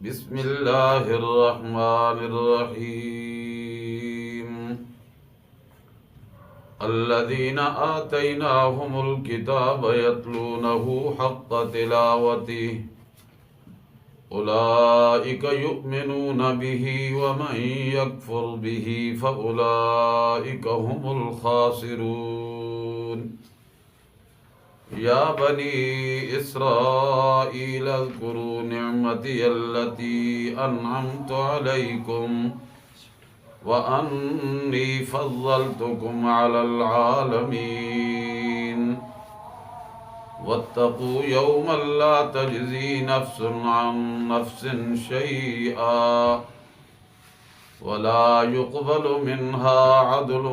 بسم اللہ الرحمن الرحیم الذین آتیناہم الکتاب یتلونہ حق تلاوتہ اولئک یؤمنون بہ ومن یکفر بہ فاولئک هم الخاسرون یا بنی اسرائیل اذکروا نعمتی التی انعمت علیکم وانی فضلتکم علی العالمین واتقوا یوما لا تجزی نفس عن نفس شیئا ولا يقبل منها عدل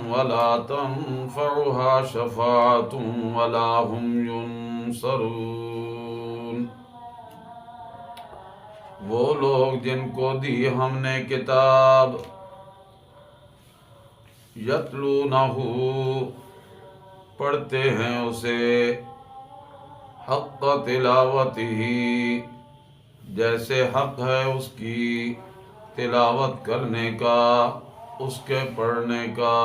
ولا تنفعها شفاعة ولا هم ينصرون۔ وہ لوگ جن کو دی ہم نے کتاب، یتلونہ پڑھتے ہیں اسے، حق تلاوتہ جیسے حق ہے اس کی تلاوت کرنے کا، اس کے پڑھنے کا،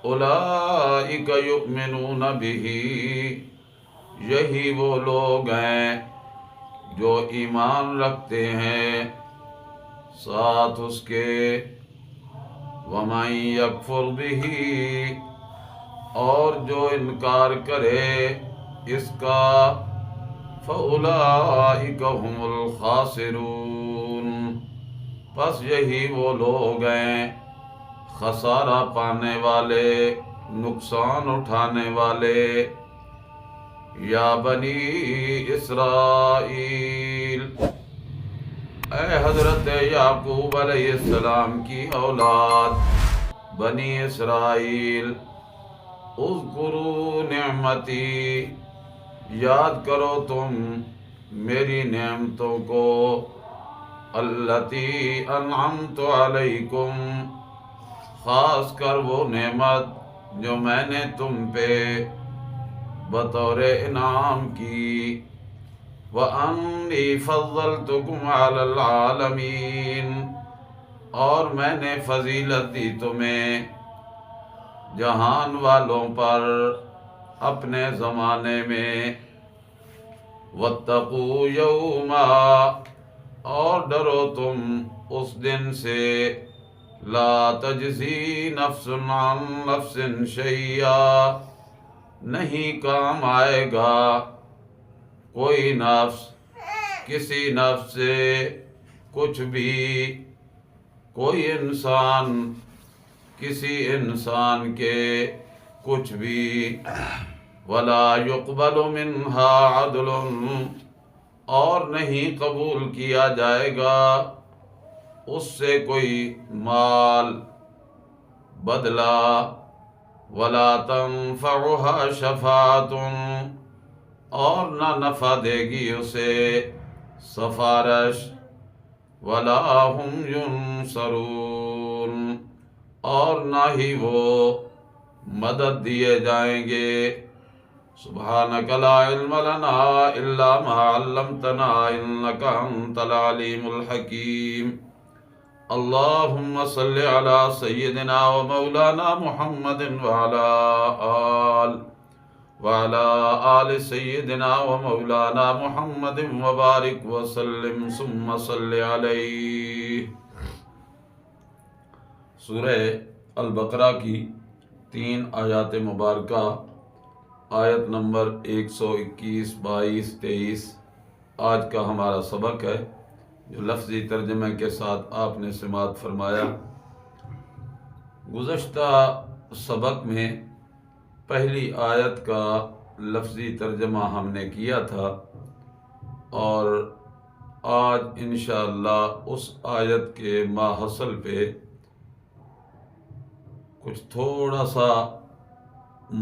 اولئک یؤمنون بہ یہی وہ لوگ ہیں جو ایمان رکھتے ہیں ساتھ اس کے، ومن یکفر بہ اور جو انکار کرے اس کا، فاولئک هم الخاسرون پس یہی وہ لوگ ہیں خسارہ پانے والے، نقصان اٹھانے والے۔ یا بنی اسرائیل، اے حضرت یعقوب علیہ السلام کی اولاد بنی اسرائیل، اذکروا نعمتی یاد کرو تم میری نعمتوں کو، التی انعمت علیکم خاص کر وہ نعمت جو میں نے تم پہ بطور انعام کی، وانی فضلتکم علی العالمین اور میں نے فضیلت دی تمہیں جہان والوں پر اپنے زمانے میں۔ واتقوا یوما اور ڈرو تم اس دن سے، لا تجزی نفس عن نفس شیئا نہیں کام آئے گا کوئی نفس کسی نفس سے کچھ بھی، کوئی انسان کسی انسان کے کچھ بھی، ولا يقبل منها عدل اور نہیں قبول کیا جائے گا اس سے کوئی مال بدلہ، ولا تنفعها شفاعة اور نہ نفع دے گی اسے سفارش، ولا هم ينصرون اور نہ ہی وہ مدد دیے جائیں گے۔ سبحانک لا علم لنا الا ما علمتنا انک انت العلیم الحکیم۔ اللہم صل علی سیدنا و مولانا محمد وعلی آل سیدنا و مولانا محمد وبارک وسلم ثم صل علیہ۔ سورہ البقرہ کی 3 آیات مبارکہ، آیت نمبر 121، 22، 23 آج کا ہمارا سبق ہے، جو لفظی ترجمے کے ساتھ آپ نے سماعت فرمایا۔ گزشتہ سبق میں پہلی آیت کا لفظی ترجمہ ہم نے کیا تھا، اور آج انشاءاللہ اس آیت کے ماحصل پہ کچھ تھوڑا سا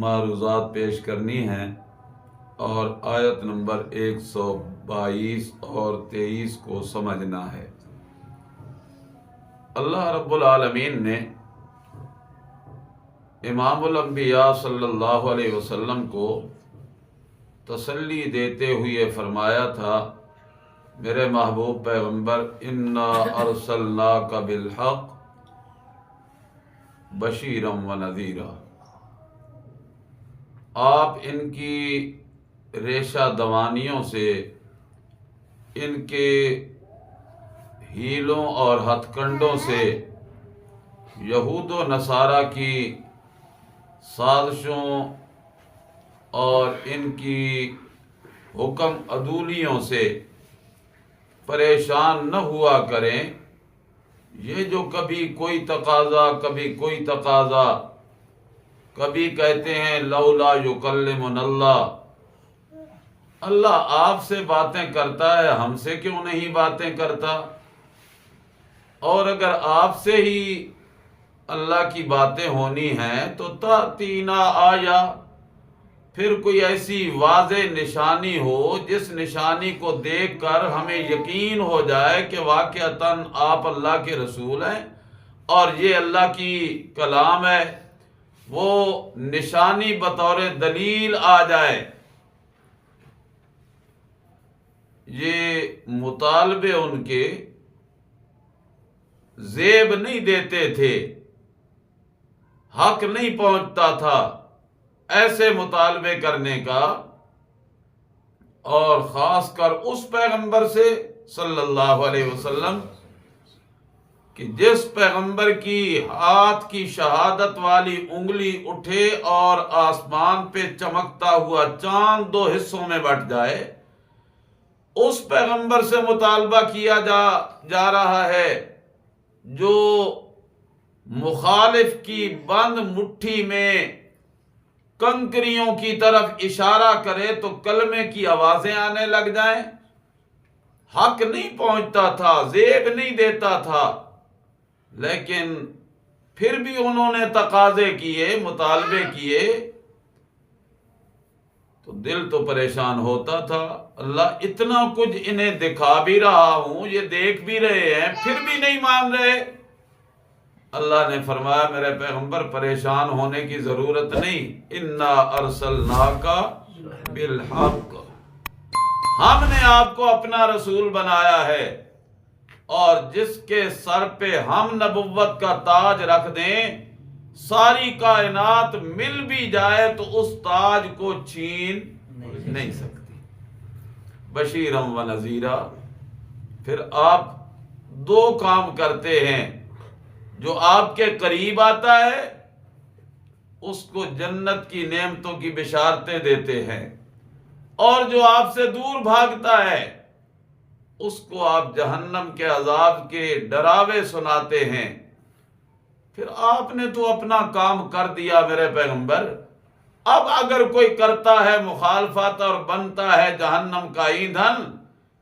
معروضات پیش کرنی ہیں، اور آیت نمبر 122 اور 23 کو سمجھنا ہے۔ اللہ رب العالمین نے امام الانبیاء صلی اللہ علیہ وسلم کو تسلی دیتے ہوئے فرمایا تھا، میرے محبوب پیغمبر انا ارسلناک بالحق بشیرا و نذیرا، آپ ان کی ریشہ دوانیوں سے، ان کے ہیلوں اور ہتھ کنڈوں سے، یہود و نصارہ کی سازشوں اور ان کی حکم عدولیوں سے پریشان نہ ہوا کریں۔ یہ جو کبھی کوئی تقاضا، کبھی کوئی تقاضا، کبھی کہتے ہیں لولا یکلمنا اللہ، اللہ آپ سے باتیں کرتا ہے، ہم سے کیوں نہیں باتیں کرتا؟ اور اگر آپ سے ہی اللہ کی باتیں ہونی ہیں تو تاتینا آیا، پھر کوئی ایسی واضح نشانی ہو جس نشانی کو دیکھ کر ہمیں یقین ہو جائے کہ واقعتاً آپ اللہ کے رسول ہیں اور یہ اللہ کی کلام ہے، وہ نشانی بطور دلیل آ جائے۔ یہ مطالبے ان کے زیب نہیں دیتے تھے، حق نہیں پہنچتا تھا ایسے مطالبے کرنے کا، اور خاص کر اس پیغمبر سے صلی اللہ علیہ وسلم کہ جس پیغمبر کی ہاتھ کی شہادت والی انگلی اٹھے اور آسمان پہ چمکتا ہوا چاند دو حصوں میں بٹ جائے، اس پیغمبر سے مطالبہ کیا جا رہا ہے جو مخالف کی بند مٹھی میں کنکریوں کی طرف اشارہ کرے تو کلمے کی آوازیں آنے لگ جائیں۔ حق نہیں پہنچتا تھا، زیب نہیں دیتا تھا، لیکن پھر بھی انہوں نے تقاضے کیے، مطالبے کیے تو دل تو پریشان ہوتا تھا۔ اللہ اتنا کچھ انہیں دکھا بھی رہا ہوں، یہ دیکھ بھی رہے ہیں، پھر بھی نہیں مان رہے۔ اللہ نے فرمایا میرے پیغمبر پریشان ہونے کی ضرورت نہیں، انا ارسلناک بالحق، ہم نے آپ کو اپنا رسول بنایا ہے، اور جس کے سر پہ ہم نبوت کا تاج رکھ دیں، ساری کائنات مل بھی جائے تو اس تاج کو چھین نہیں سکتی۔ بشیرا و نذیرا، پھر آپ دو کام کرتے ہیں، جو آپ کے قریب آتا ہے اس کو جنت کی نعمتوں کی بشارتیں دیتے ہیں، اور جو آپ سے دور بھاگتا ہے اس کو آپ جہنم کے عذاب کے ڈراوے سناتے ہیں۔ پھر آپ نے تو اپنا کام کر دیا میرے پیغمبر، اب اگر کوئی کرتا ہے مخالفت اور بنتا ہے جہنم کا ایندھن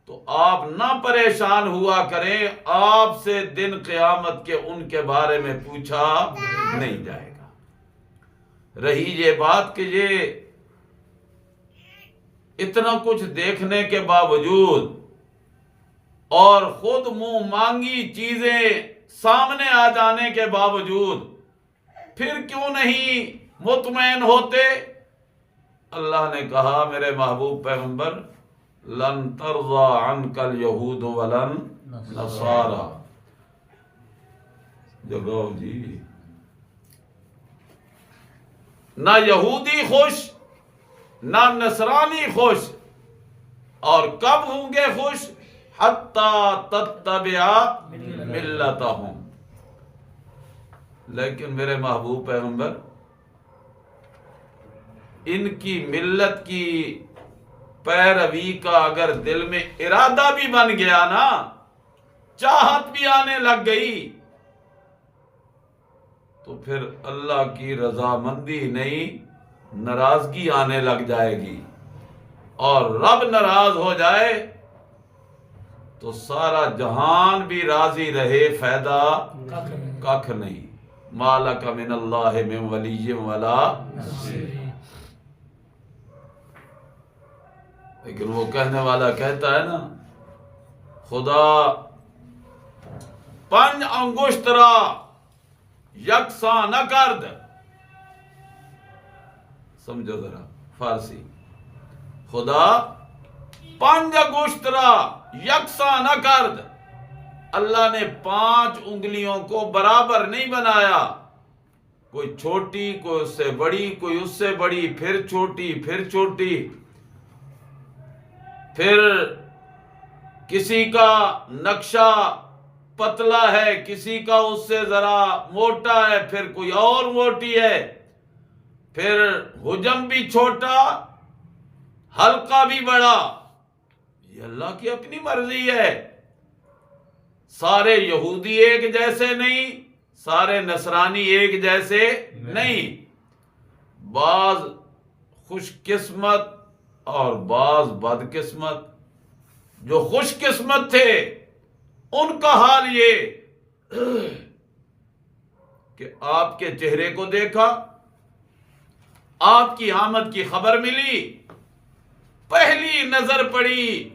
تو آپ نہ پریشان ہوا کریں، آپ سے دن قیامت کے ان کے بارے میں پوچھا نہیں جائے گا۔ رہی یہ بات کہ یہ اتنا کچھ دیکھنے کے باوجود اور خود منہ مانگی چیزیں سامنے آ جانے کے باوجود پھر کیوں نہیں مطمئن ہوتے؟ اللہ نے کہا میرے محبوب پیغمبر لن ترضى عنك اليهود ولا النصارى، جگاؤ جی، نہ یہودی خوش نہ نصرانی خوش، اور کب ہوں گے خوش؟ حتی تتبع ملتہم۔ لیکن میرے محبوب پیغمبر ان کی ملت کی پیروی کا اگر دل میں ارادہ بھی بن گیا نا، چاہت بھی آنے لگ گئی، تو پھر اللہ کی رضامندی نہیں ناراضگی آنے لگ جائے گی، اور رب ناراض ہو جائے تو سارا جہان بھی راضی رہے فائدہ کھ نہیں۔ ما لک من اللہ من ولی ولا نصیر۔ لیکن وہ کہنے والا کہتا ہے نا، خدا پنج انگشت را یکساں نہ کرد، سمجھو ذرا فارسی، خدا پنج انگشت را یکساں نہ کرد، اللہ نے 5 انگلیوں کو برابر نہیں بنایا، کوئی چھوٹی، کوئی اس سے بڑی، کوئی اس سے بڑی، پھر چھوٹی، پھر چھوٹی، پھر کسی کا نقشہ پتلا ہے، کسی کا اس سے ذرا موٹا ہے، پھر کوئی اور موٹی ہے، پھر حجم بھی چھوٹا، حلقہ بھی بڑا۔ یہ اللہ کی اپنی مرضی ہے۔ سارے یہودی ایک جیسے نہیں، سارے نصرانی ایک جیسے نہیں، بعض خوش قسمت اور بعض بد قسمت۔ جو خوش قسمت تھے ان کا حال یہ کہ آپ کے چہرے کو دیکھا، آپ کی آمد کی خبر ملی، پہلی نظر پڑی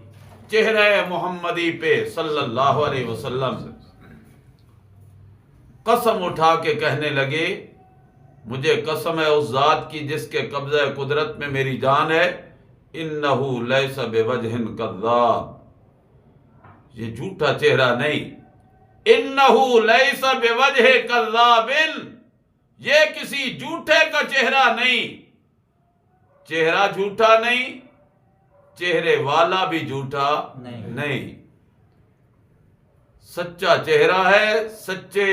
چہرہ محمدی پہ صلی اللہ علیہ وسلم، قسم اٹھا کے کہنے لگے مجھے قسم ہے اس ذات کی جس کے قبضہ قدرت میں میری جان ہے، انہو لیس بوجہ کذاب، یہ جھوٹا چہرہ نہیں، انہو لیس بوجہ کذاب، یہ کسی جھوٹے کا چہرہ نہیں، چہرہ جھوٹا نہیں، چہرے والا بھی جھوٹا نہیں، سچا چہرہ ہے، سچے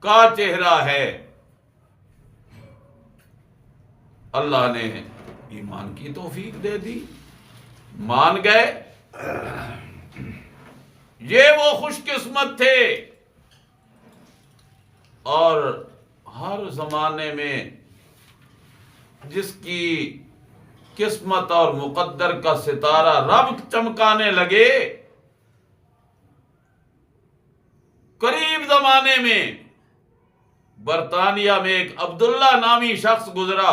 کا چہرہ ہے۔ اللہ نے ایمان کی توفیق دے دی، مان گئے۔ یہ وہ خوش قسمت تھے۔ اور ہر زمانے میں جس کی قسمت اور مقدر کا ستارہ رب چمکانے لگے، قریب زمانے میں برطانیہ میں ایک عبداللہ نامی شخص گزرا،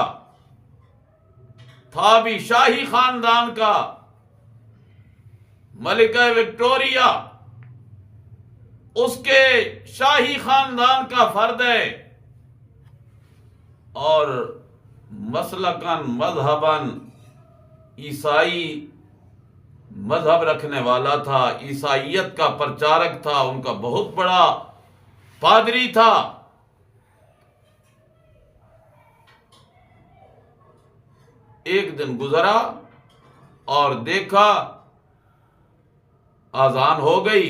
تھا بھی شاہی خاندان کا، ملکہ وکٹوریہ اس کے شاہی خاندان کا فرد ہے، اور مسلکاً مذہباً عیسائی مذہب رکھنے والا تھا، عیسائیت کا پرچارک تھا، ان کا بہت بڑا پادری تھا۔ ایک دن گزرا اور دیکھا اذان ہو گئی،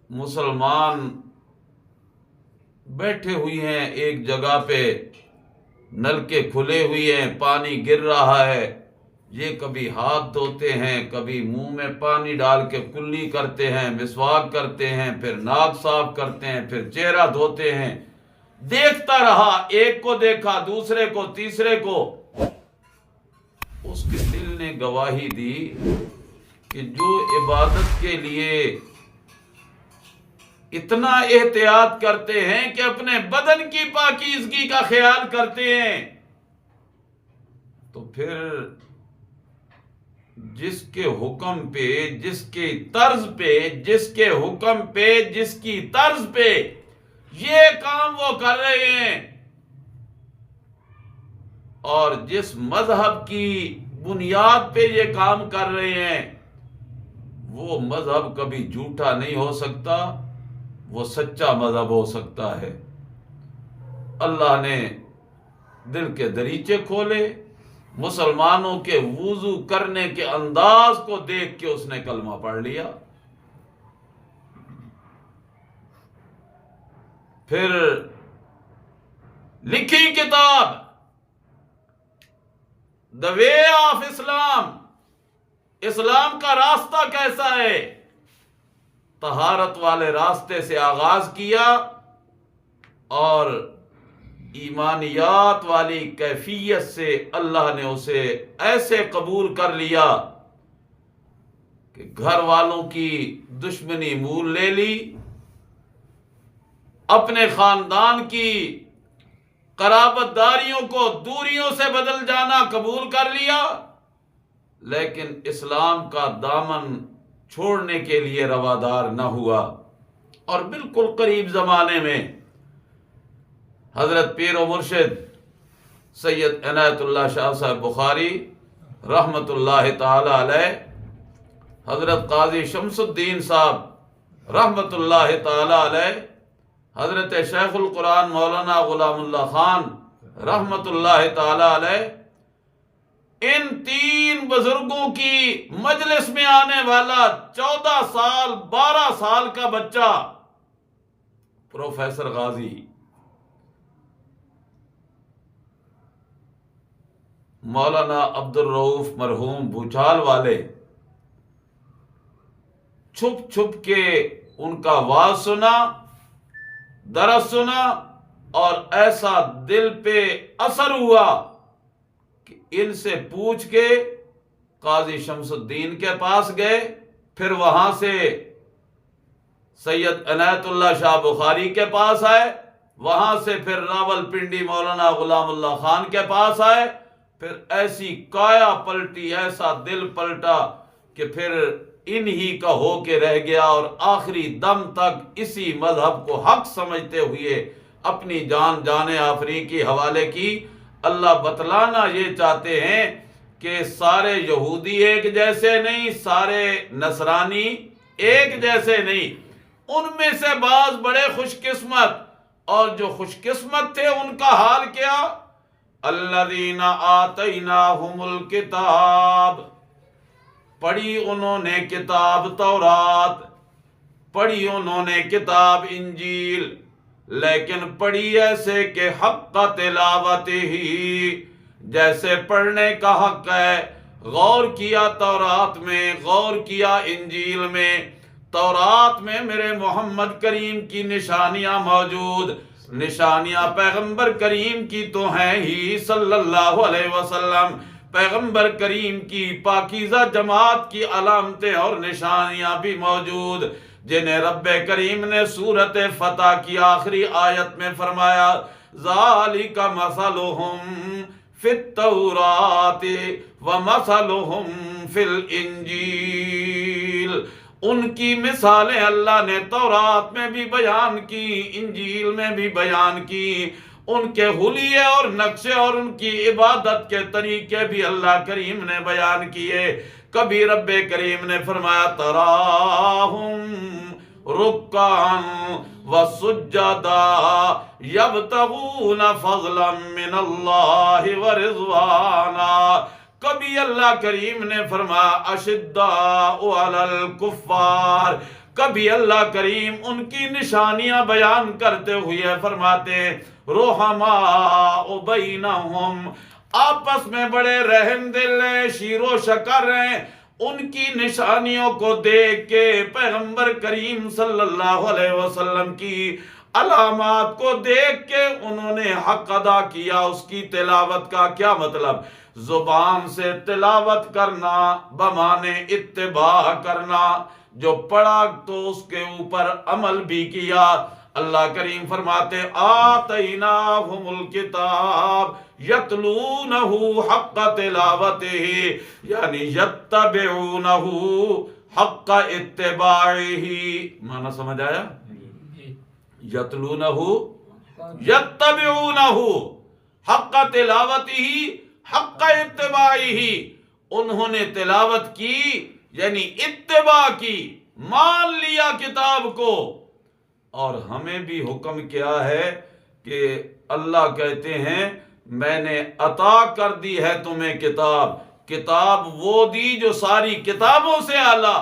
مسلمان بیٹھے ہوئی ہیں ایک جگہ پہ، نلکے کھلے ہوئے ہیں، پانی گر رہا ہے، یہ کبھی ہاتھ دھوتے ہیں، کبھی منہ میں پانی ڈال کے کلی کرتے ہیں، مسواک کرتے ہیں، پھر ناک صاف کرتے ہیں، پھر چہرہ دھوتے ہیں۔ دیکھتا رہا، ایک کو دیکھا، دوسرے کو، تیسرے کو۔ اس کے دل نے گواہی دی کہ جو عبادت کے لیے اتنا احتیاط کرتے ہیں کہ اپنے بدن کی پاکیزگی کا خیال کرتے ہیں، تو پھر جس کے حکم پہ، جس کی طرز پہ، جس کے حکم پہ، جس کی طرز پہ یہ کام وہ کر رہے ہیں، اور جس مذہب کی بنیاد پہ یہ کام کر رہے ہیں، وہ مذہب کبھی جھوٹا نہیں ہو سکتا، وہ سچا مذہب ہو سکتا ہے۔ اللہ نے دل کے دریچے کھولے، مسلمانوں کے وضو کرنے کے انداز کو دیکھ کے اس نے کلمہ پڑھ لیا۔ پھر لکھی کتاب دا وے آف اسلام، اسلام کا راستہ کیسا ہے، طہارت والے راستے سے آغاز کیا، اور ایمانیات والی کیفیت سے اللہ نے اسے ایسے قبول کر لیا کہ گھر والوں کی دشمنی مول لے لی، اپنے خاندان کی قرابت داریوں کو دوریوں سے بدل جانا قبول کر لیا، لیکن اسلام کا دامن چھوڑنے کے لیے روادار نہ ہوا۔ اور بالکل قریب زمانے میں حضرت پیر و مرشد سید عنایت اللہ شاہ صاحب بخاری رحمت اللہ تعالی علیہ حضرت قاضی شمس الدین صاحب رحمت اللہ تعالی علیہ، حضرت شیخ القرآن مولانا غلام اللہ خان رحمت اللہ تعالی علیہ، ان تین بزرگوں کی مجلس میں آنے والا 14 سال 12 سال کا بچہ پروفیسر غازی مولانا عبد الرؤوف مرحوم بھوچال والے چھپ چھپ کے ان کا واز سنا، درس سنا، اور ایسا دل پہ اثر ہوا کہ ان سے پوچھ کے قاضی شمس الدین کے پاس گئے، پھر وہاں سے سید عنایت اللہ شاہ بخاری کے پاس آئے، وہاں سے پھر راول پنڈی مولانا غلام اللہ خان کے پاس آئے، پھر ایسی کایا پلٹی، ایسا دل پلٹا کہ پھر انہی کا ہو کے رہ گیا، اور آخری دم تک اسی مذہب کو حق سمجھتے ہوئے اپنی جان آفری کی حوالے کی۔ اللہ بتلانا یہ چاہتے ہیں کہ سارے یہودی ایک جیسے نہیں، سارے نصرانی ایک جیسے نہیں، ان میں سے بعض بڑے خوش قسمت، اور جو خوش قسمت تھے ان کا حال کیا؟ الذین آتیناہم الکتاب، پڑھی انہوں نے کتاب تورات، پڑھی انہوں نے کتاب انجیل، لیکن پڑھی ایسے کہ حق تلاوت ہی، جیسے پڑھنے کا حق ہے۔ غور کیا تورات میں، غور کیا انجیل میں۔ تورات میں میرے محمد کریم کی نشانیاں موجود، نشانیاں پیغمبر کریم کی تو ہیں ہی صلی اللہ علیہ وسلم، پیغمبر کریم کی پاکیزہ جماعت کی علامتیں اور نشانیاں بھی موجود، جنہیں رب کریم نے سورۃ فتح کی آخری آیت میں فرمایا ذالک مثلہم فی التوراۃ ومثلہم فی الانجیل، ان کی مثالیں اللہ نے تورات میں بھی بیان کی، انجیل میں بھی بیان کی، ان کے حلیے اور نقشے اور ان کی عبادت کے طریقے بھی اللہ کریم نے بیان کیے۔ کبھی رب کریم نے فرمایا تراہم رکعا وسجدا یبتغون فضلا من اللہ ورضوانا، کبھی اللہ کریم نے فرمایا اشداء علی الکفار، کبھی اللہ کریم ان کی نشانیاں بیان کرتے ہوئے فرماتے رحماء بینہم، آپس میں بڑے رحم دل ہیں، شیر و شکر ہیں۔ ان کی نشانیوں کو دیکھ کے پیغمبر کریم صلی اللہ علیہ وسلم کی علامات کو دیکھ کے انہوں نے حق ادا کیا۔ اس کی تلاوت کا کیا مطلب؟ زبان سے تلاوت کرنا بمانے اتباع کرنا، جو پڑھا تو اس کے اوپر عمل بھی کیا۔ اللہ کریم فرماتے آتیناہم الکتاب یتلونہ حق تلاوتہ، یعنی یتبعونہ حق اتباعہ، معنی سمجھ آیا؟ یتلونہ یتبعونہ حق تلاوتہ حق اتباعہ، انہوں نے تلاوت کی یعنی اتباع کی، مان لیا کتاب کو۔ اور ہمیں بھی حکم کیا ہے کہ اللہ کہتے ہیں میں نے عطا کر دی ہے تمہیں کتاب، کتاب وہ دی جو ساری کتابوں سے اعلیٰ،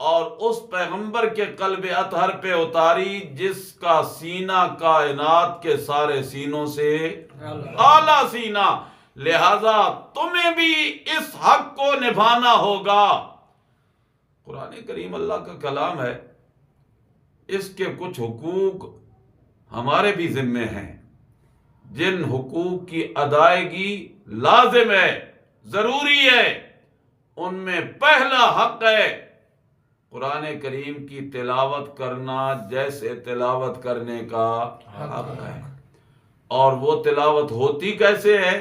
اور اس پیغمبر کے قلب اطہر پہ اتاری جس کا سینہ کائنات کے سارے سینوں سے اعلیٰ سینہ، لہذا تمہیں بھی اس حق کو نبھانا ہوگا۔ قرآن کریم اللہ کا کلام ہے، اس کے کچھ حقوق ہمارے بھی ذمے ہیں، جن حقوق کی ادائیگی لازم ہے، ضروری ہے۔ ان میں پہلا حق ہے قرآن کریم کی تلاوت کرنا جیسے تلاوت کرنے کا حق ہے۔ اور وہ تلاوت ہوتی کیسے ہے؟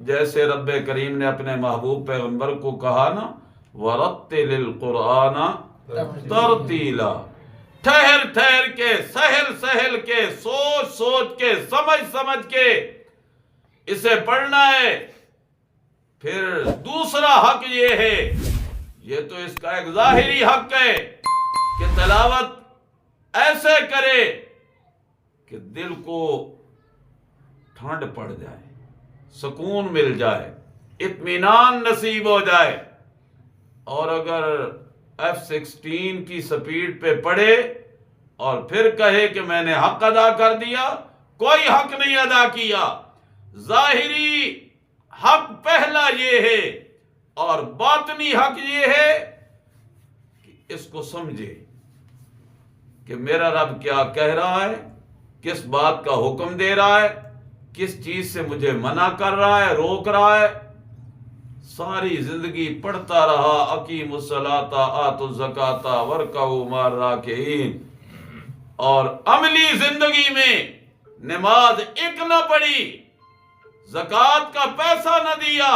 جیسے رب کریم نے اپنے محبوب پیغمبر کو کہا نا وَرَتِّلِ الْقُرْآنَ تَرْتِيلًا، ٹھہر ٹھہر کے، سہل سہل کے، سوچ سوچ کے، سمجھ سمجھ کے اسے پڑھنا ہے۔ پھر دوسرا حق یہ ہے یہ تو اس کا ایک ظاہری حق ہے کہ تلاوت ایسے کرے کہ دل کو ٹھنڈ پڑ جائے، سکون مل جائے، اطمینان نصیب ہو جائے۔ اور اگر F-16 کی سپیڈ پہ پڑھے اور پھر کہے کہ میں نے حق ادا کر دیا، کوئی حق نہیں ادا کیا۔ ظاہری حق پہلا یہ ہے، اور باطنی حق یہ ہے کہ اس کو سمجھے کہ میرا رب کیا کہہ رہا ہے، کس بات کا حکم دے رہا ہے، کس چیز سے مجھے منع کر رہا ہے، روک رہا ہے۔ ساری زندگی پڑھتا رہا، اقیموا الصلاۃ آتوا الزکاۃ وارکعوا مع الراکعین، اور عملی زندگی میں نماز ایک نہ پڑھی، زکوٰۃ کا پیسہ نہ دیا،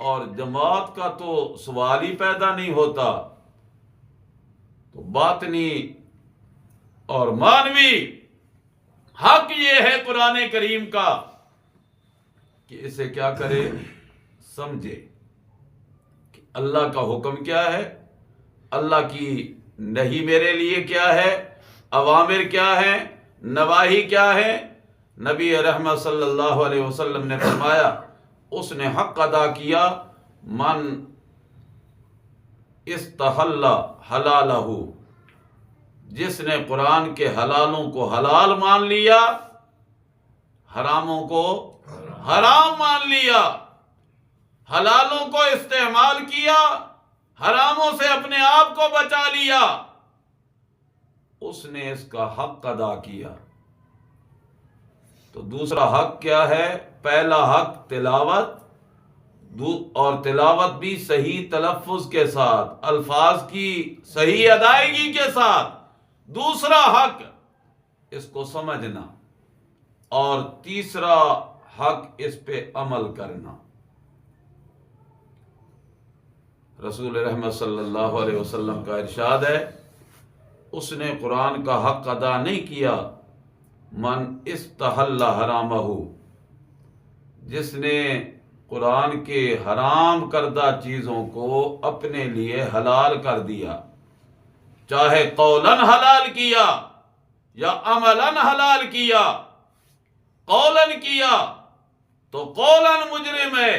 اور جماعت کا تو سوال ہی پیدا نہیں ہوتا۔ تو باطنی اور مانوی حق یہ ہے قرآن کریم کا کہ اسے کیا کرے، سمجھے کہ اللہ کا حکم کیا ہے، اللہ کی نہی میرے لیے کیا ہے، اوامر کیا ہے، نواہی کیا ہے۔ نبی رحمت صلی اللہ علیہ وسلم نے فرمایا، اس نے حق ادا کیا، من استحل حلالہ، جس نے قرآن کے حلالوں کو حلال مان لیا، حراموں کو حرام مان لیا، حلالوں کو استعمال کیا، حراموں سے اپنے آپ کو بچا لیا، اس نے اس کا حق ادا کیا۔ تو دوسرا حق کیا ہے؟ پہلا حق تلاوت، اور تلاوت بھی صحیح تلفظ کے ساتھ، الفاظ کی صحیح ادائیگی کے ساتھ۔ دوسرا حق اس کو سمجھنا، اور تیسرا حق اس پہ عمل کرنا۔ رسول رحمت صلی اللہ علیہ وسلم کا ارشاد ہے، اس نے قرآن کا حق ادا نہیں کیا، من استحل حرامہ، جس نے قرآن کے حرام کردہ چیزوں کو اپنے لیے حلال کر دیا، چاہے قولاً حلال کیا یا عملاً حلال کیا۔ قولاً کیا تو قولاً مجرم ہے،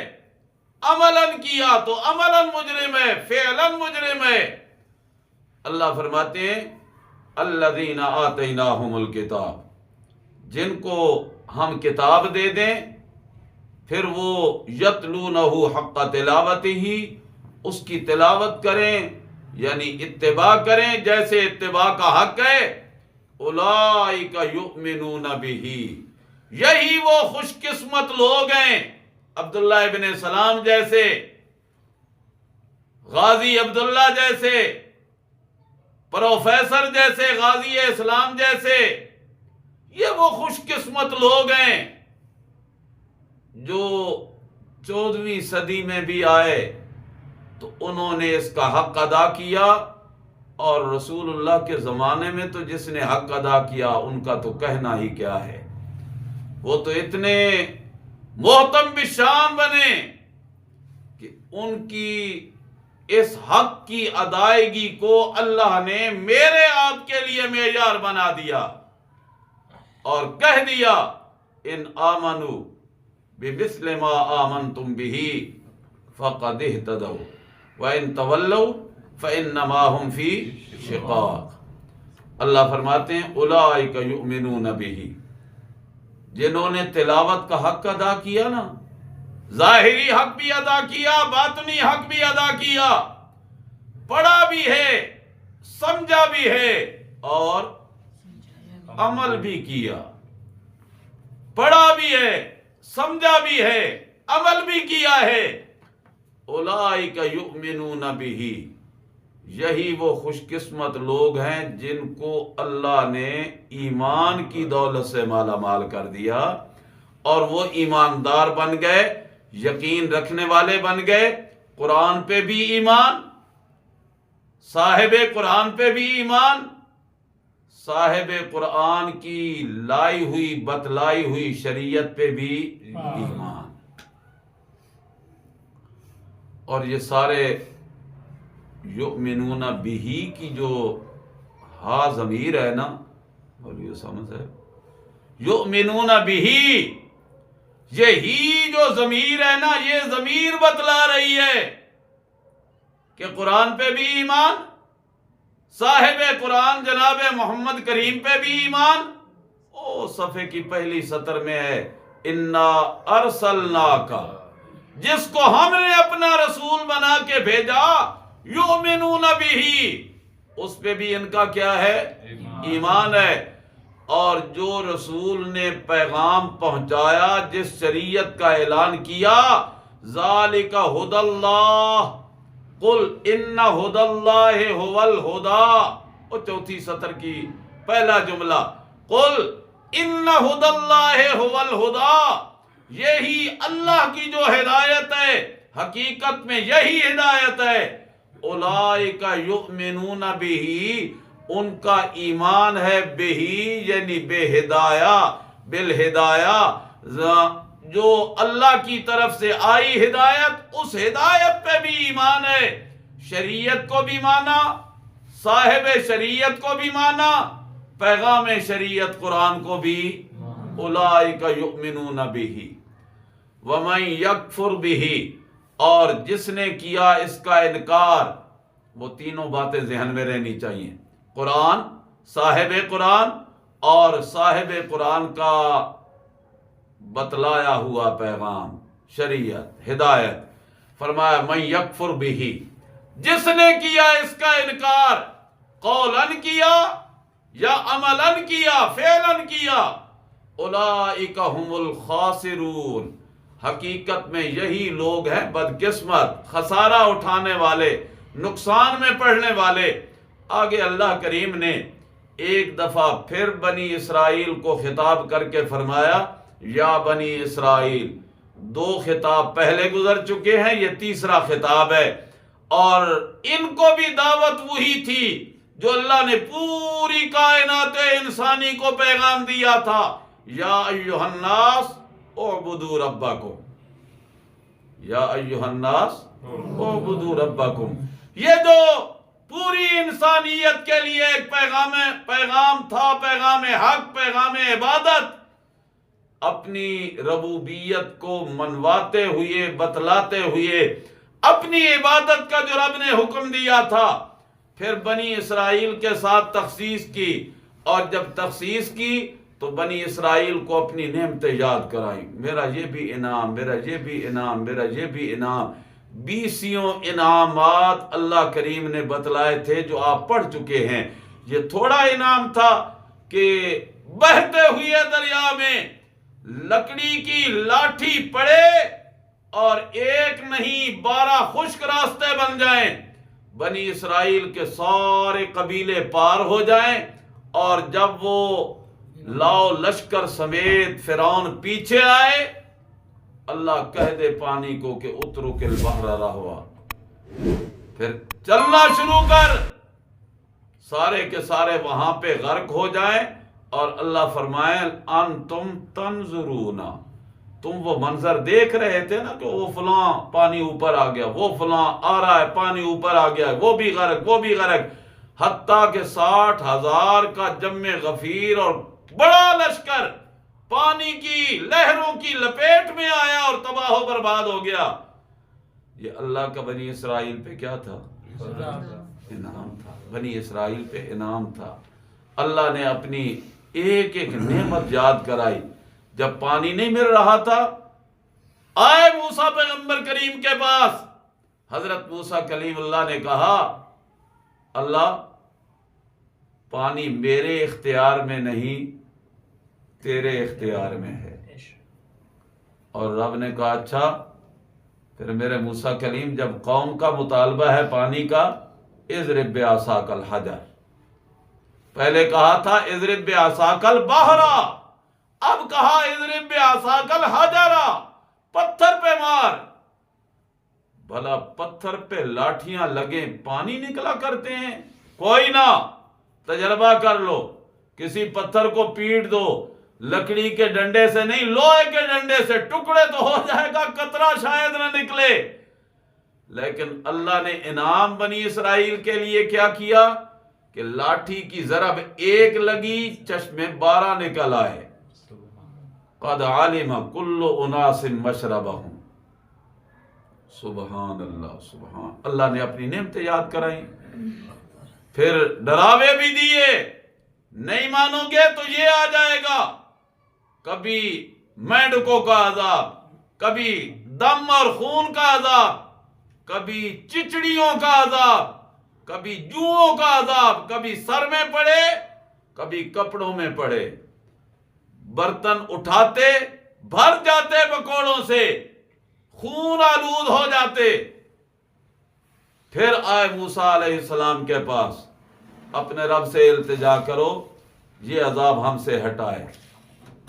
عملاً کیا تو عملاً مجرم ہے، فعلاً مجرم ہے۔ اللہ فرماتے ہیں، الذین آتیناہم الکتاب، جن کو ہم کتاب دے دیں، پھر وہ یتلونہ حق تلاوتہ، اس کی تلاوت کریں، یعنی اتباع کریں جیسے اتباع کا حق ہے۔ اولئک یؤمنون بہ، یہی وہ خوش قسمت لوگ ہیں، عبداللہ ابن سلام جیسے، غازی عبداللہ جیسے، پروفیسر جیسے، غازی اسلام جیسے، یہ وہ خوش قسمت لوگ ہیں جو 14ویں صدی میں بھی آئے تو انہوں نے اس کا حق ادا کیا، اور رسول اللہ کے زمانے میں تو جس نے حق ادا کیا ان کا تو کہنا ہی کیا ہے، وہ تو اتنے محتم بشان بنے کہ ان کی اس حق کی ادائیگی کو اللہ نے میرے آپ کے لیے معیار بنا دیا، اور کہہ دیا، ان آمنوا بمثل ما آمنتم بہ فقد اہتدوا وان تولوا فانما هم فی شقاق۔ اللہ فرماتے ہیں، اولئک یؤمنون بہ، جنہوں نے تلاوت کا حق ادا کیا نا، ظاہری حق بھی ادا کیا، باطنی حق بھی ادا کیا، پڑھا بھی ہے، سمجھا بھی ہے، اور عمل بھی کیا۔ پڑھا بھی ہے، سمجھا بھی ہے، عمل بھی کیا ہے۔ اولئک یؤمنون بہ، یہی وہ خوش قسمت لوگ ہیں جن کو اللہ نے ایمان کی دولت سے مالا مال کر دیا، اور وہ ایماندار بن گئے، یقین رکھنے والے بن گئے، قرآن پہ بھی ایمان، صاحب قرآن پہ بھی ایمان، صاحب قرآن کی لائی ہوئی بتلائی ہوئی شریعت پہ بھی ایمان۔ اور یہ سارے یؤمنون بہی کی جو ہا ضمیر ہے نا، بولیے سمجھ ہے، یؤمنون بہی، یہی جو ضمیر ہے نا، یہ ضمیر بتلا رہی ہے کہ قرآن پہ بھی ایمان، صاحب قرآن جناب محمد کریم پہ بھی ایمان۔ او صفحے کی پہلی سطر میں ہے انا ارسلناک، جس کو ہم نے اپنا رسول بنا کے بھیجا، یؤمنون بہی، اس پہ بھی ان کا کیا ہے؟ ایمان ہے۔ اور جو رسول نے پیغام پہنچایا، جس شریعت کا اعلان کیا، ذالک ھدی اللہ، قل ان ھدی اللہ ھو الھدی، اور چوتھی سطر کی پہلا جملہ، قل ان ھدی اللہ ھو الھدی، یہی اللہ کی جو ہدایت ہے، حقیقت میں یہی ہدایت ہے۔ اولئک یؤمنون بہ، ان کا ایمان ہے بہی یعنی بے ہدایہ، بالہدایہ، جو اللہ کی طرف سے آئی ہدایت، اس ہدایت پہ بھی ایمان ہے، شریعت کو بھی مانا، صاحب شریعت کو بھی مانا، پیغام شریعت قرآن کو بھی۔ اولئک یؤمنون بہ ومن یکفر بہ، اور جس نے کیا اس کا انکار، وہ تینوں باتیں ذہن میں رہنی چاہیے، قرآن، صاحب قرآن، اور صاحب قرآن کا بتلایا ہوا پیغام، شریعت، ہدایت۔ فرمایا من یکفر بہ، جس نے کیا اس کا انکار، قولاً کیا یا عملاً کیا، فعلاً کیا، اولئک ھم الخاسرون، حقیقت میں یہی لوگ ہیں بدقسمت، خسارہ اٹھانے والے، نقصان میں پڑنے والے۔ آگے اللہ کریم نے ایک دفعہ پھر بنی اسرائیل کو خطاب کر کے فرمایا یا بنی اسرائیل، دو خطاب پہلے گزر چکے ہیں، یہ تیسرا خطاب ہے، اور ان کو بھی دعوت وہی تھی جو اللہ نے پوری کائنات انسانی کو پیغام دیا تھا، یا ایھا الناس اعبدوا ربکم، یا ایھا الناس اعبدوا ربکم، یہ جو پوری انسانیت کے لیے ایک پیغام تھا، پیغام حق، پیغام عبادت، اپنی ربوبیت کو منواتے ہوئے، بتلاتے ہوئے، اپنی عبادت کا جو رب نے حکم دیا تھا، پھر بنی اسرائیل کے ساتھ تخصیص کی، اور جب تخصیص کی تو بنی اسرائیل کو اپنی نعمتیں یاد کرائیں، میرا یہ بھی انعام، میرا یہ بھی انعام، میرا یہ بھی انعام۔ 20 انعامات اللہ کریم نے بتلائے تھے جو آپ پڑھ چکے ہیں۔ یہ تھوڑا انعام تھا کہ بہتے ہوئے دریا میں لکڑی کی لاٹھی پڑے اور ایک نہیں 12 خشک راستے بن جائیں، بنی اسرائیل کے سارے قبیلے پار ہو جائیں، اور جب وہ لاؤ لشکر سمیت فرعون پیچھے آئے، اللہ کہہ دے پانی کو کہ اترک البحر رہوا، پھر چلنا شروع کر، سارے کے سارے وہاں پہ غرق ہو جائیں، اور اللہ فرمائے انتم تنظرون، تم وہ منظر دیکھ رہے تھے نا کہ وہ فلاں پانی اوپر آ گیا، وہ فلاں آ رہا ہے پانی اوپر آ گیا، وہ بھی غرق، وہ بھی غرق، حتیٰ کہ 60,000 کا جمع غفیر اور بڑا لشکر پانی کی لہروں کی لپیٹ میں آیا اور تباہ و برباد ہو گیا۔ یہ اللہ کا بنی اسرائیل پہ کیا تھا؟ انعام تھا، بنی اسرائیل پہ انعام تھا۔ اللہ نے اپنی ایک ایک نعمت یاد کرائی۔ جب پانی نہیں مل رہا تھا، آئے موسیٰ پیغمبر کریم کے پاس، حضرت موسیٰ کلیم اللہ نے کہا اللہ پانی میرے اختیار میں نہیں، تیرے اختیار میں ہے۔ اور رب نے کہا اچھا، پھر میرے موسیٰ کلیم جب قوم کا مطالبہ ہے پانی کا، اضرب بعصاک الحجر، پہلے کہا تھا اضرب بعصاک البحر، اب کہا اضرب بعصاک الحجر، پتھر پہ مار۔ بھلا پتھر پہ لاٹھیاں لگیں پانی نکلا کرتے ہیں؟ کوئی نہ، تجربہ کر لو، کسی پتھر کو پیٹ دو، لکڑی کے ڈنڈے سے نہیں، لوہے کے ڈنڈے سے ٹکڑے تو ہو جائے گا، قطرہ شاید نہ نکلے، لیکن اللہ نے انعام بنی اسرائیل کے لیے کیا کیا کہ لاٹھی کی ضرب ایک لگی چشمے 12 نکل آئے. قد علم کل اناس مشربہم. سبحان اللہ، سبحان اللہ نے اپنی نعمتیں یاد کرائیں. پھر ڈراوے بھی دیے، نہیں مانو گے تو یہ آ جائے گا، کبھی مینڈکوں کا عذاب، کبھی دم اور خون کا عذاب، کبھی چچڑیوں کا عذاب، کبھی جوؤں کا عذاب، کبھی سر میں پڑے کبھی کپڑوں میں پڑے. برتن اٹھاتے بھر جاتے بکوڑوں سے، خون آلود ہو جاتے. پھر آئے موسیٰ علیہ السلام کے پاس، اپنے رب سے التجا کرو یہ عذاب ہم سے ہٹائے.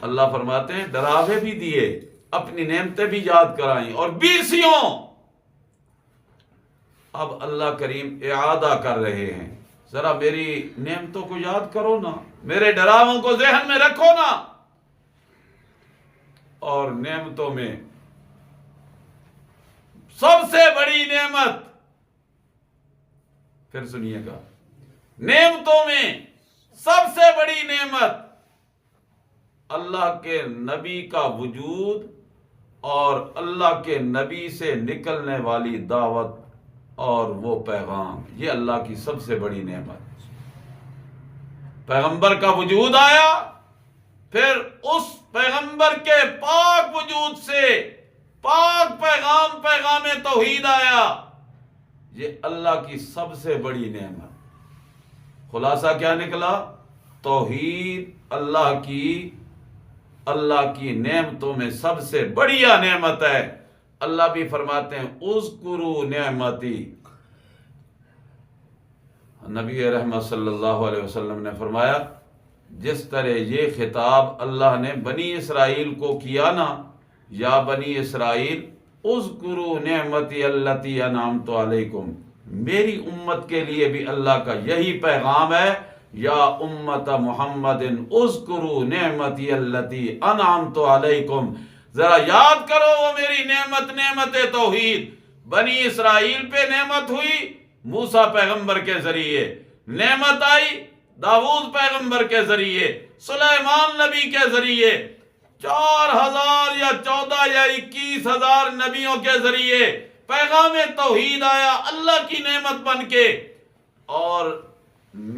اللہ فرماتے ہیں ڈراوے بھی دیے، اپنی نعمتیں بھی یاد کرائیں، اور بیسیوں. اب اللہ کریم اعادہ کر رہے ہیں، ذرا میری نعمتوں کو یاد کرو نا، میرے ڈراووں کو ذہن میں رکھو نا. اور نعمتوں میں سب سے بڑی نعمت، پھر سنیے گا، نعمتوں میں سب سے بڑی نعمت اللہ کے نبی کا وجود اور اللہ کے نبی سے نکلنے والی دعوت اور وہ پیغام. یہ اللہ کی سب سے بڑی نعمت. پیغمبر کا وجود آیا، پھر اس پیغمبر کے پاک وجود سے پاک پیغام، پیغام توحید آیا. یہ اللہ کی سب سے بڑی نعمت. خلاصہ کیا نکلا؟ توحید اللہ کی نعمتوں میں سب سے بڑیا نعمت ہے. اللہ بھی فرماتے ہیں اذکروا نعمتی. نبی رحمت صلی اللہ علیہ وسلم نے فرمایا جس طرح یہ خطاب اللہ نے بنی اسرائیل کو کیا نا، یا بنی اسرائیل اذکروا نعمتی التی انعمت علیکم، میری امت کے لیے بھی اللہ کا یہی پیغام ہے، یا امت محمد اذکروا نعمتی التی انعمت علیکم. ذرا یاد کرو وہ میری نعمت توحید. بنی اسرائیل پہ نعمت ہوئی موسیٰ پیغمبر کے ذریعے، نعمت آئی داؤد پیغمبر کے ذریعے، سلیمان نبی کے ذریعے، 4000 یا 14 یا 21,000 نبیوں کے ذریعے پیغام توحید آیا اللہ کی نعمت بن کے. اور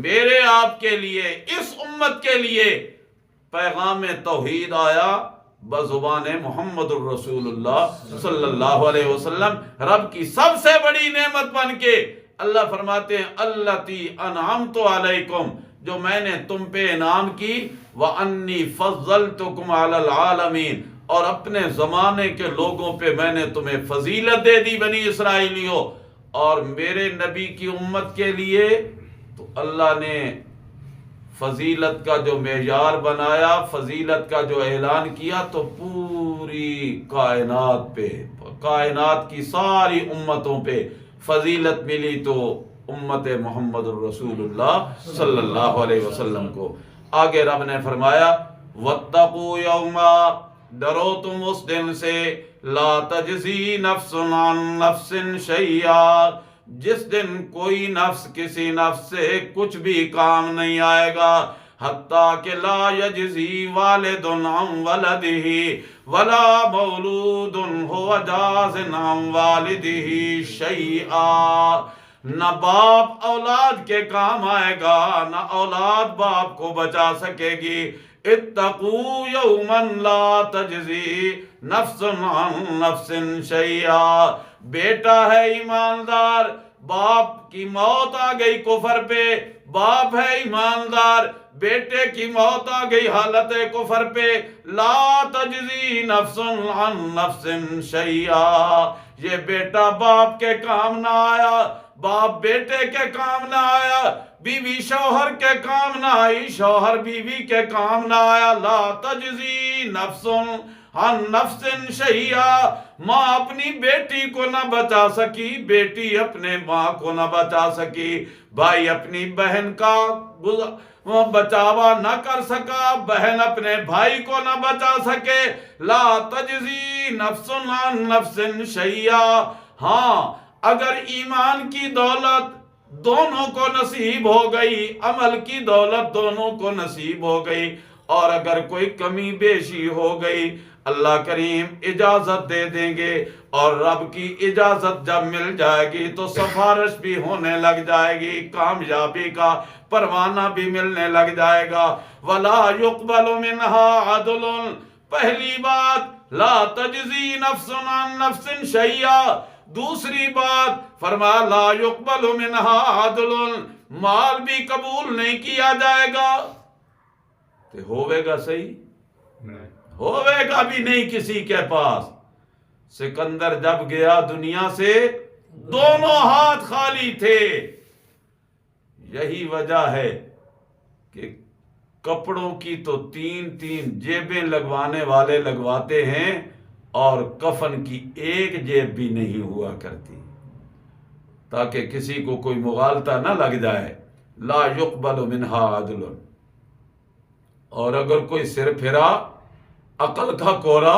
میرے آپ کے لیے، اس امت کے لیے پیغام توحید آیا بزبان محمد الرسول اللہ صلی اللہ علیہ وسلم، رب کی سب سے بڑی نعمت بن کے. اللہ فرماتے ہیں اللتی انعمت علیکم، جو میں نے تم پہ انعام کی، وانی فضلتکم علی العالمین، اور اپنے زمانے کے لوگوں پہ میں نے تمہیں فضیلت دے دی بنی اسرائیلیوں. اور میرے نبی کی امت کے لیے تو اللہ نے فضیلت کا جو معیار بنایا، فضیلت کا جو اعلان کیا، تو پوری کائنات پہ، کائنات کی ساری امتوں پہ فضیلت ملی تو امت محمد الرسول اللہ صلی اللہ علیہ وسلم کو. آگے رب نے فرمایا واتقوا یوما، ڈرو تم اس دن سے، لا تجزی نفس عن نفس شیئا، جس دن کوئی نفس کسی نفس سے کچھ بھی کام نہیں آئے گا، حتیٰ کہ لا یجزی والد عن ولدہ ولا مولود ہو جاز عن والدہ شیئا. نہ باپ اولاد کے کام آئے گا، نہ اولاد باپ کو بچا سکے گی. اتقوا یوما لا تجزی نفس عن نفس شیئا. بیٹا ہے ایماندار، باپ کی موت آ گئی کفر پہ، باپ ہے ایماندار، بیٹے کی موت آ گئی حالت کفر پہ، لا تجزی نفس عن نفس شیئا. یہ بیٹا باپ کے کام نہ آیا، باپ بیٹے کے کام نہ آیا، بیوی شوہر کے کام نہ آئی، شوہر بیوی کے کام نہ آیا. لا تجزی نفس عن نفس شیئا. ماں اپنی بیٹی کو نہ بچا سکی، بیٹی اپنے ماں کو نہ بچا سکی، بھائی اپنی بہن کا بچاوا نہ کر سکا، بہن اپنے بھائی کو نہ بچا سکے. لا تجزی نفس عن نفس شیئا. ہاں اگر ایمان کی دولت دونوں کو نصیب ہو گئی، عمل کی دولت دونوں کو نصیب ہو گئی، اور اگر کوئی کمی بیشی ہو گئی اللہ کریم اجازت دے دیں گے، اور رب کی اجازت جب مل جائے گی تو سفارش بھی ہونے لگ جائے گی، کامیابی کا پروانہ بھی ملنے لگ جائے گا۔ وَلَا يُقْبَلُ مِنْهَا عَدْلٌ، پہلی بات لا تجزی نفس عن نفس شیئا، دوسری بات فرمایا لا يقبل منها عدل، مال بھی قبول نہیں کیا جائے گا، تو ہوئے گا صحیح؟ ہوئے گا بھی نہیں کسی کے پاس۔ سکندر جب گیا دنیا سے دونوں ہاتھ خالی تھے، یہی وجہ ہے کہ کپڑوں کی تو تین تین جیبیں لگوانے والے لگواتے ہیں، اور کفن کی ایک جیب بھی نہیں ہوا کرتی، تاکہ کسی کو کوئی مغالطہ نہ لگ جائے۔ لا يقبل منها عدل، اور اگر کوئی سر پھرا عقل کا کورا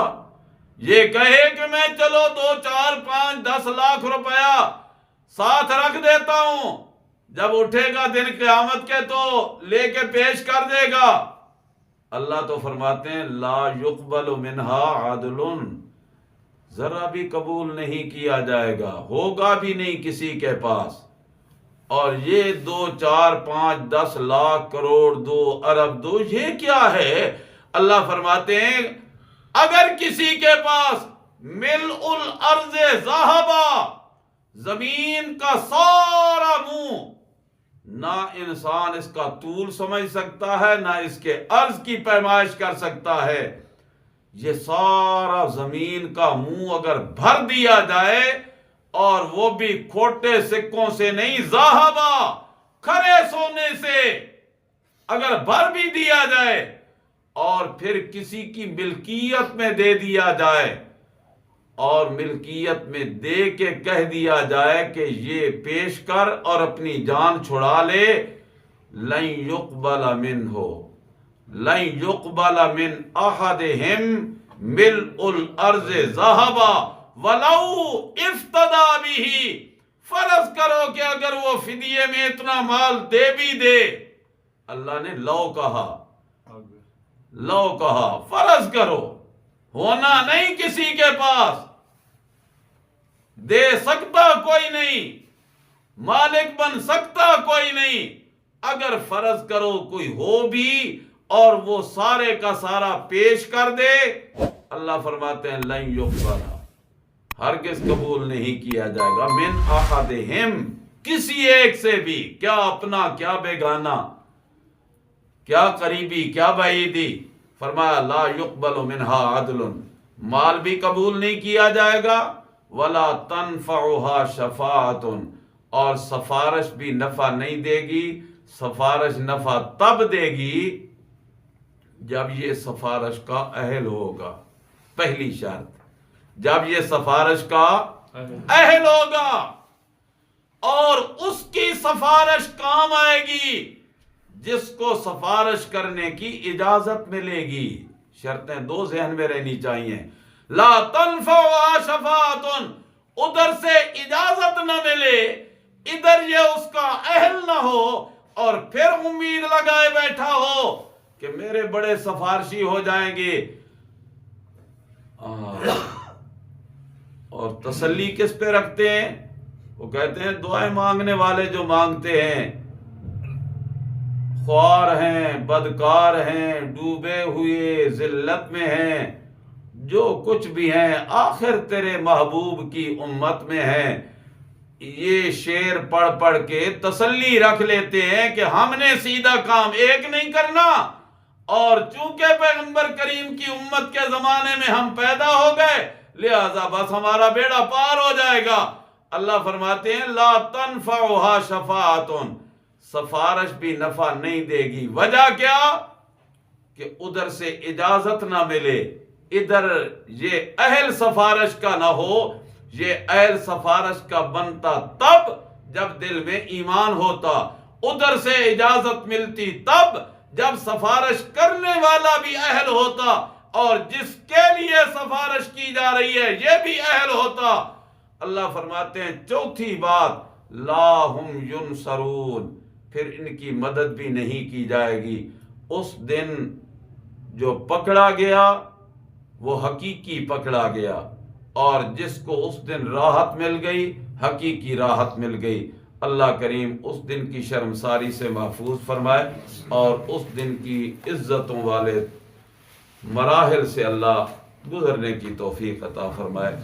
یہ کہے کہ میں چلو 2 4 5 10 لاکھ روپیہ ساتھ رکھ دیتا ہوں، جب اٹھے گا دن قیامت کے تو لے کے پیش کر دے گا، اللہ تو فرماتے ہیں لا يقبل منها عدل، ذرا بھی قبول نہیں کیا جائے گا، ہوگا بھی نہیں کسی کے پاس۔ اور یہ 2 4 5 10 لاکھ کروڑ 2 ارب 2 یہ کیا ہے؟ اللہ فرماتے ہیں اگر کسی کے پاس ملء الارض ذہبا، زمین کا سارا منہ، نہ انسان اس کا طول سمجھ سکتا ہے نہ اس کے عرض کی پیمائش کر سکتا ہے، یہ سارا زمین کا منہ اگر بھر دیا جائے، اور وہ بھی کھوٹے سکوں سے نہیں، ذہبا کھرے سونے سے اگر بھر بھی دیا جائے، اور پھر کسی کی ملکیت میں دے دیا جائے، اور ملکیت میں دے کے کہہ دیا جائے کہ یہ پیش کر اور اپنی جان چھڑا لے، لن يقبل منہ، لن يقبل من احدهم ملء الارض ذهبا ولو افتدى به، فرض کرو کہ اگر وہ فدیے میں اتنا مال دے بھی دے، اللہ نے لو کہا، لو کہا، فرض کرو، ہونا نہیں کسی کے پاس، دے سکتا کوئی نہیں، مالک بن سکتا کوئی نہیں، اگر فرض کرو کوئی ہو بھی اور وہ سارے کا سارا پیش کر دے، اللہ فرماتے ہیں لن يقبل، ہرگز قبول نہیں کیا جائے گا، من احدہم، کسی ایک سے بھی، کیا اپنا کیا بیگانہ، کیا قریبی کیا بعیدی، فرمایا لا يقبل منها عدل، مال بھی قبول نہیں کیا جائے گا، ولا تنفعها شفاعت، اور سفارش بھی نفع نہیں دے گی، سفارش نفع تب دے گی جب یہ سفارش کا اہل ہوگا، پہلی شرط، جب یہ سفارش کا اہل ہوگا، اور اس کی سفارش کام آئے گی جس کو سفارش کرنے کی اجازت ملے گی۔ شرطیں 2 ذہن میں رہنی چاہیے، لا تنفعها شفاعت، ادھر سے اجازت نہ ملے، ادھر یہ اس کا اہل نہ ہو، اور پھر امید لگائے بیٹھا ہو کہ میرے بڑے سفارشی ہو جائیں گے، اور تسلی کس پہ رکھتے ہیں؟ وہ کہتے ہیں دعائیں مانگنے والے جو مانگتے ہیں، خوار ہیں، بدکار ہیں، ڈوبے ہوئے ذلت میں ہیں، جو کچھ بھی ہیں، آخر تیرے محبوب کی امت میں ہیں، یہ شعر پڑھ پڑھ کے تسلی رکھ لیتے ہیں کہ ہم نے سیدھا کام ایک نہیں کرنا، اور چونکہ پیغمبر کریم کی امت کے زمانے میں ہم پیدا ہو گئے لہذا بس ہمارا بیڑا پار ہو جائے گا۔ اللہ فرماتے ہیں لا تنفعها شفاعت، سفارش بھی نفع نہیں دے گی، وجہ کیا؟ کہ ادھر سے اجازت نہ ملے، ادھر یہ اہل سفارش کا نہ ہو، یہ اہل سفارش کا بنتا تب جب دل میں ایمان ہوتا، ادھر سے اجازت ملتی تب جب سفارش کرنے والا بھی اہل ہوتا، اور جس کے لیے سفارش کی جا رہی ہے یہ بھی اہل ہوتا، اللہ فرماتے ہیں چوتھی بات لا ہم ینصرون، پھر ان کی مدد بھی نہیں کی جائے گی۔ اس دن جو پکڑا گیا وہ حقیقی پکڑا گیا، اور جس کو اس دن راحت مل گئی حقیقی راحت مل گئی۔ اللہ کریم اس دن کی شرمساری سے محفوظ فرمائے، اور اس دن کی عزتوں والے مراحل سے اللہ گزرنے کی توفیق عطا فرمائے۔